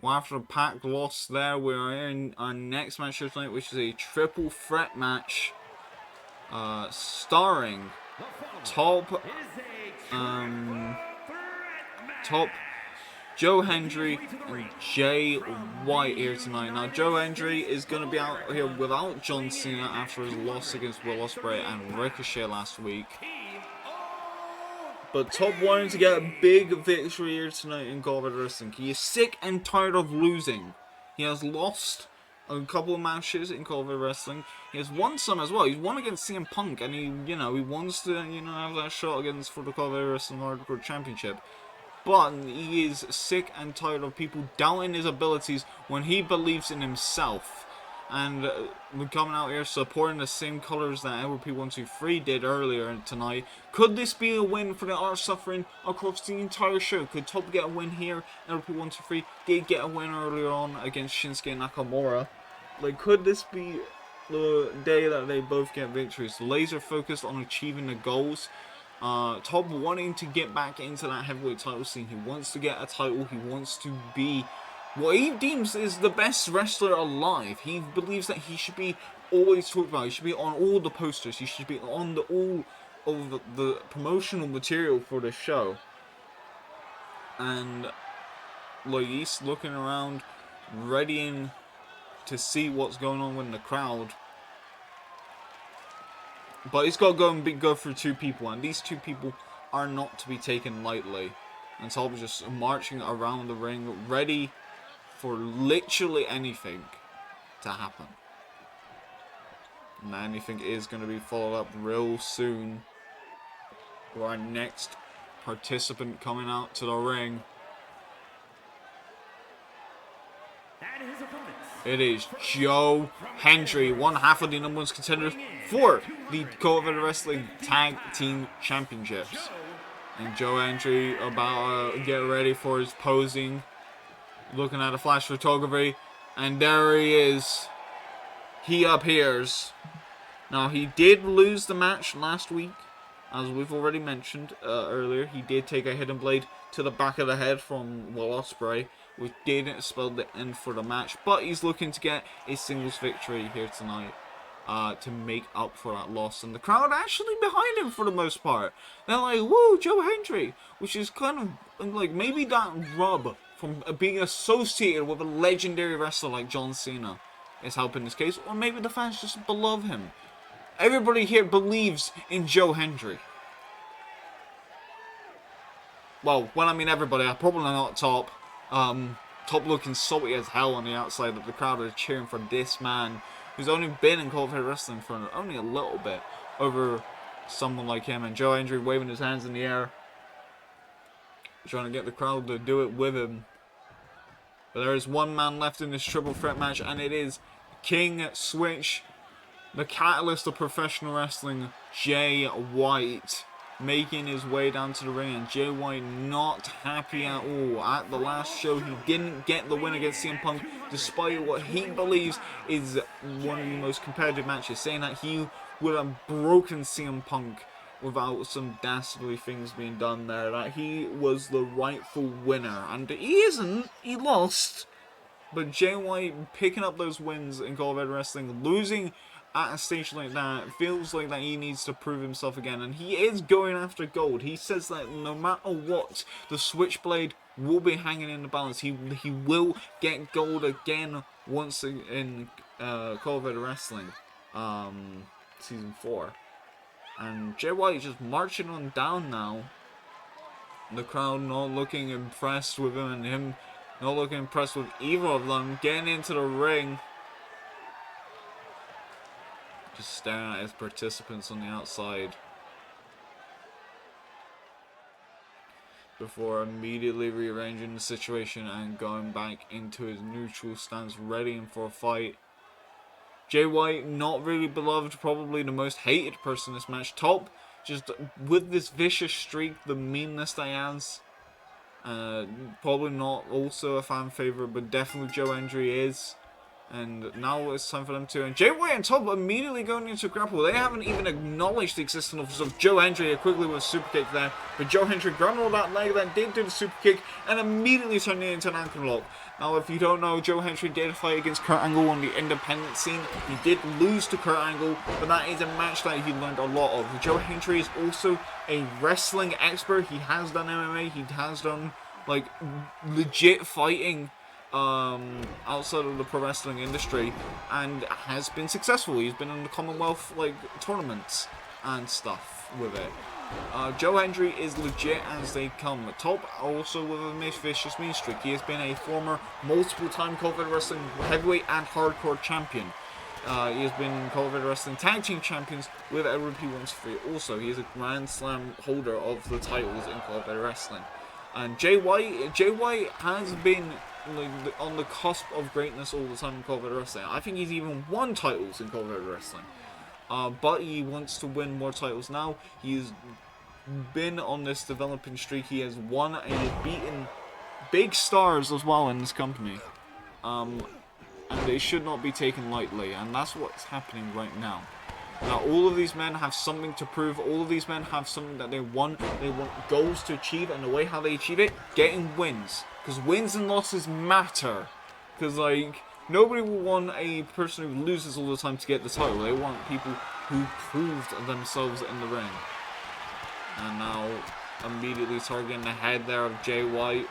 Well, after a packed loss there, we are in our next match here tonight, which is a triple threat match, starring top, top Joe Hendry and Jay White here tonight. Now, Joe Hendry is going to be out here without John Cena after his loss against Will Ospreay and Ricochet last week. But Top wanted to get a big victory here tonight in COEW Wrestling. He is sick and tired of losing. He has lost a couple of matches in COEW Wrestling. He has won some as well. He's won against CM Punk, and he wants to, have that shot against for the COEW Wrestling Hardcore Championship. But he is sick and tired of people doubting his abilities when he believes in himself. And we're coming out here supporting the same colours that LP123 did earlier tonight. Could this be a win for the Art Suffering across the entire show? Could Top get a win here? LP123 did get a win earlier on against Shinsuke Nakamura. Could this be the day that they both get victories? Laser focused on achieving the goals. Top wanting to get back into that heavyweight title scene. He wants to get a title. He wants to be what he deems is the best wrestler alive. He believes that he should be always talked about. He should be on all the posters. He should be on all of the promotional material for the show. And he's looking around, readying to see what's going on with the crowd. But he's got to go through two people, and these two people are not to be taken lightly. And Top is just marching around the ring, ready for literally anything to happen. And anything is going to be followed up real soon with our next participant coming out to the ring. It is Joe Hendry, one half of the number one contenders for the COEW Wrestling Tag Team Championships. And Joe Hendry about to get ready for his posing. Looking at a flash photography, and there he is. He appears. Now, he did lose the match last week, as we've already mentioned earlier. He did take a hidden blade to the back of the head from Will Ospreay, which didn't spell the end for the match. But he's looking to get a singles victory here tonight to make up for that loss. And the crowd actually behind him for the most part. They're like, woo, Joe Hendry, which is kind of like maybe that rub from being associated with a legendary wrestler like John Cena is helping this case, or maybe the fans just love him. Everybody here believes in Joe Hendry. Well, when I mean everybody, I'm probably not Top. Top looking salty as hell on the outside, but the crowd are cheering for this man who's only been in COEW Wrestling for only a little bit over someone like him. And Joe Hendry waving his hands in the air, trying to get the crowd to do it with him. But there is one man left in this triple threat match, and it is King Switch, the catalyst of professional wrestling, Jay White, making his way down to the ring. And Jay White not happy at all. At the last show, he didn't get the win against CM Punk, despite what he believes is one of the most competitive matches, saying that he would have broken CM Punk without some dastardly things being done there, that he was the rightful winner. And he isn't. He lost. But Jay White picking up those wins in COEW Wrestling, losing at a stage like that, feels like that he needs to prove himself again. And he is going after gold. He says that no matter what, the Switchblade will be hanging in the balance. He will get gold again once in COEW Wrestling Season 4. And Jay White just marching on down now. The crowd not looking impressed with him, and him not looking impressed with either of them. Getting into the ring. Just staring at his participants on the outside. Before immediately rearranging the situation and going back into his neutral stance, readying for a fight. Jay White, not really beloved, probably the most hated person in this match. Top, just with this vicious streak, the meanness that he has. Probably not also a fan favorite, but definitely Joe Hendry is. And now it's time for them to. And Jay White and Top immediately going into grapple. They haven't even acknowledged the existence of Joe Hendry quickly with a super kick there. But Joe Hendry grabbed all that leg, then did do the super kick, and immediately turned it into an ankle lock. Now, if you don't know, Joe Hendry did fight against Kurt Angle on the independent scene. He did lose to Kurt Angle, but that is a match that he learned a lot of. Joe Hendry is also a wrestling expert. He has done MMA. He has done, like, legit fighting outside of the pro wrestling industry, and has been successful. He's been in the Commonwealth like tournaments and stuff with it. Joe Hendry is legit as they come. Top also with a vicious mean streak. He has been a former multiple-time COEW Wrestling heavyweight and hardcore champion. He has been COEW Wrestling tag team champions with a repeat once free. Also, he is a Grand Slam holder of the titles in COEW Wrestling. And Jay White has been on the cusp of greatness all the time in COEW Wrestling. I think he's even won titles in COEW Wrestling. But he wants to win more titles now. He's been on this developing streak. He has won and beaten big stars as well in this company. And they should not be taken lightly. And that's what's happening right now. Now, all of these men have something to prove. All of these men have something that they want. They want goals to achieve. And the way how they achieve it, getting wins. Because wins and losses matter. Because, like, nobody will want a person who loses all the time to get the title. They want people who proved themselves in the ring. And now, immediately targeting the head there of Jay White.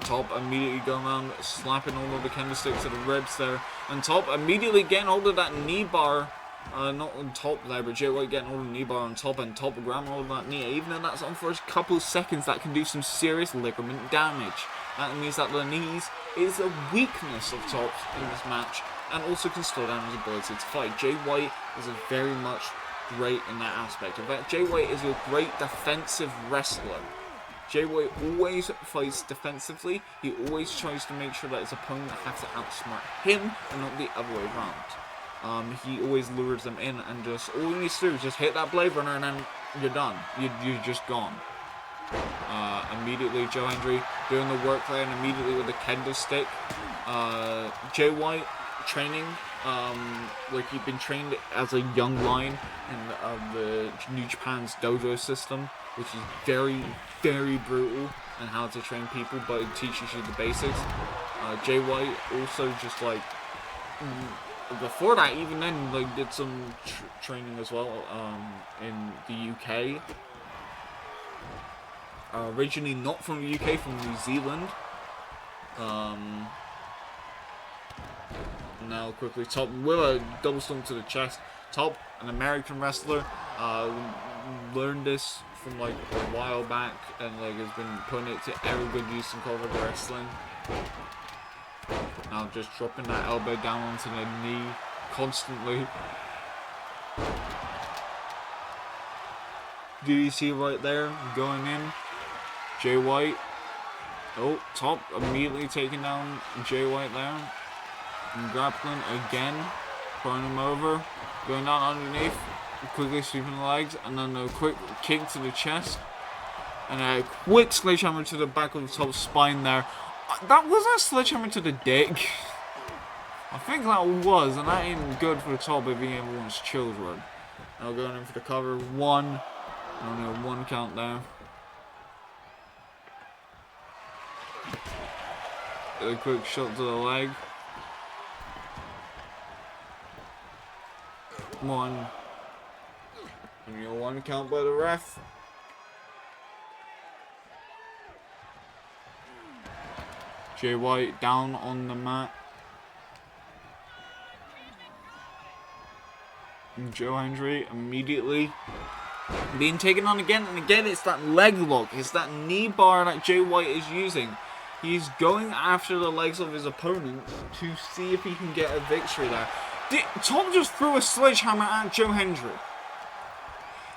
Top immediately going around, slapping all of the candlesticks to the ribs there. And Top immediately getting hold of that knee bar. Not on Top there, but Jay White getting hold of the knee bar on Top, and Top grabbing hold of that knee. Even though that's on for a couple of seconds, that can do some serious ligament damage. That means that the knees is a weakness of Top in this match, and also can slow down his ability to fight. Jay White is very much great in that aspect. In fact, Jay White is a great defensive wrestler. Jay White always fights defensively. He always tries to make sure that his opponent has to outsmart him and not the other way around. He always lures them in, and just all he needs to do is just hit that blade runner and then you're done. You're just gone. Immediately Joe Hendry doing the work there, and immediately with the kendo stick. Jay White training, like he'd been trained as a young lion in the New Japan's dojo system, which is very, very brutal in how to train people, but it teaches you the basics. Jay White also just like before that, even then, like did some training as well in the UK. Originally not from the UK, from New Zealand. Now quickly, Top with a double stomp to the chest. Top, an American wrestler, learned this from like a while back, and like has been putting it to every good use in COEW Wrestling. Now just dropping that elbow down onto the knee constantly. Do you see right there going in? Jay White. Oh, Top immediately taking down Jay White there. And grappling again. Throwing him over. Going down underneath. Quickly sweeping the legs. And then a quick kick to the chest. And a quick sledgehammer to the back of the Top's spine there. That was a sledgehammer to the dick. I think that was. And that ain't good for the Top if he ever wants children. Now going in for the cover. One. Only a one count there. A quick shot to the leg. One. And your one count by the ref. Jay White down on the mat. And Joe Hendry immediately being taken on again, and again it's that leg lock, it's that knee bar that Jay White is using. He's going after the legs of his opponent to see if he can get a victory there. Tom just threw a sledgehammer at Joe Hendry.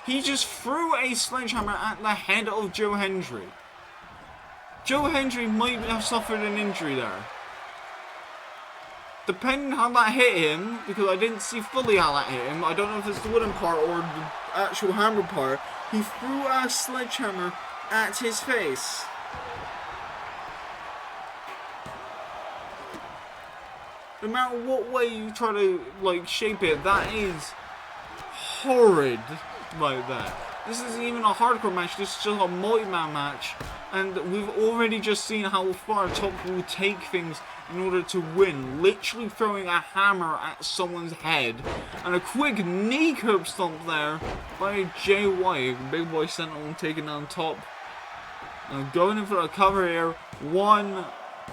He just threw a sledgehammer at the head of Joe Hendry. Joe Hendry might have suffered an injury there. Depending how that hit him, because I didn't see fully how that hit him, I don't know if it's the wooden part or the actual hammer part, he threw a sledgehammer at his face. No matter what way you try to, like, shape it, that is horrid right there. This isn't even a hardcore match, this is just a multi-man match. And we've already just seen how far Top will take things in order to win. Literally throwing a hammer at someone's head. And a quick knee curb stomp there by Jay White. Big Boy Sentinel taking down Top. And going in for a cover here. 1,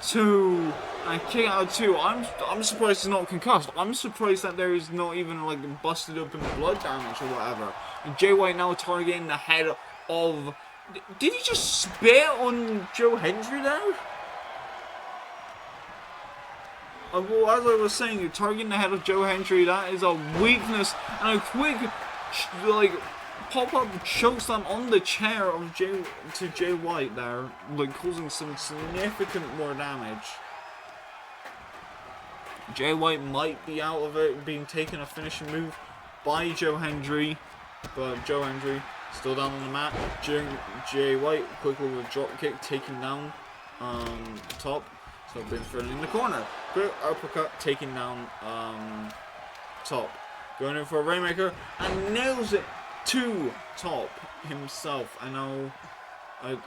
2, and kick out of 2. I'm surprised he's not concussed. I'm surprised that there is not even like busted open blood damage or whatever. And Jay White now targeting the head of... Did he just spit on Joe Hendry there? Well, as I was saying, targeting the head of Joe Hendry, that is a weakness. And a quick, like, pop-up chokeslam on the chair of Jay White there, like, causing some significant more damage. Jay White might be out of it, being taken a finishing move by Joe Hendry. But Joe Hendry still down on the mat. Jay White quickly with a drop kick, taking down Top. So being thrown in the corner. Quick uppercut, taking down Top. Going in for a Rainmaker and nails it to Top himself. I know.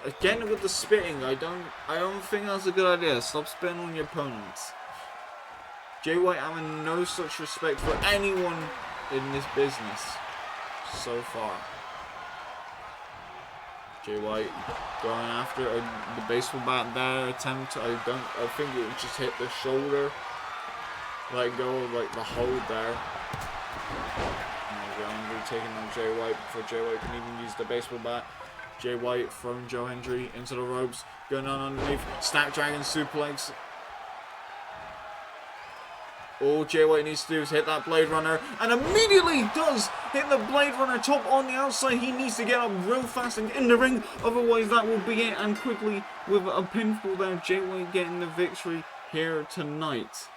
Again with the spitting, I don't think that's a good idea. Stop spitting on your opponents. Jay White having no such respect for anyone in this business so far. Jay White going after the baseball bat there, attempt. I think it just hit the shoulder. Let go of like the hold there. Hendry taking on Jay White before Jay White can even use the baseball bat. Jay White throwing Joe Hendry into the ropes, going on underneath, Snapdragon suplex. All Jay White needs to do is hit that Blade Runner, and immediately does hit the Blade Runner. Top on the outside. He needs to get up real fast and in the ring, otherwise that will be it. And quickly with a pinfall there, Jay White getting the victory here tonight.